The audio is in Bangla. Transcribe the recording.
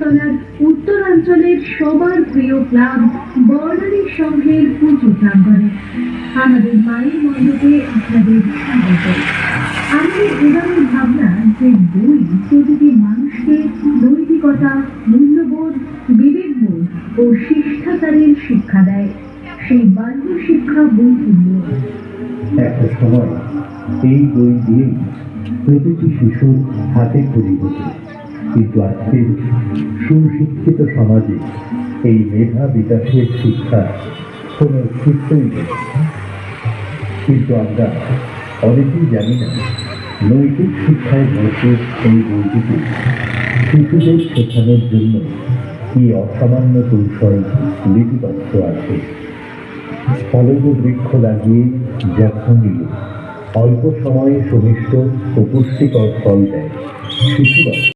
আগরতলার উত্তরাঞ্চলের সবার প্রিয় ক্লাব বর্ণালী সংঘের পুজো প্রাঙ্গণে আমাদের মায়ের মণ্ডপে আপনাদের স্বাগত। আমাদের এবারের ভাবনা যে বই প্রতিটি মানুষকে নৈতিকতা, মূল্যবোধ, বিবেকবোধ ও শিষ্টাচারের শিক্ষা দেয়, সেই বাল্য শিক্ষা বই তুল্য। একটা সময় এই বই দিয়েই প্রতিটি শিশুর হাতে খড়ি হতো, কিন্তু আজকের সুশিক্ষিত সমাজে এই মেধা বিকাশের শিক্ষা কোনো অস্তিত্বই নেই। কিন্তু আমরা অনেকেই জানি না, নৈতিক শিক্ষায় ভরপুর এই বইটিতে শিশুদের শেখানোর জন্য কি অসামান্য কৌশল লিপিবদ্ধ আছে। ফলজ বৃক্ষ লাগিয়ে যত্ন নিলে অল্প সময়ে সমিষ্ট ও পুষ্টিকর ফল দেয়। শিশুরা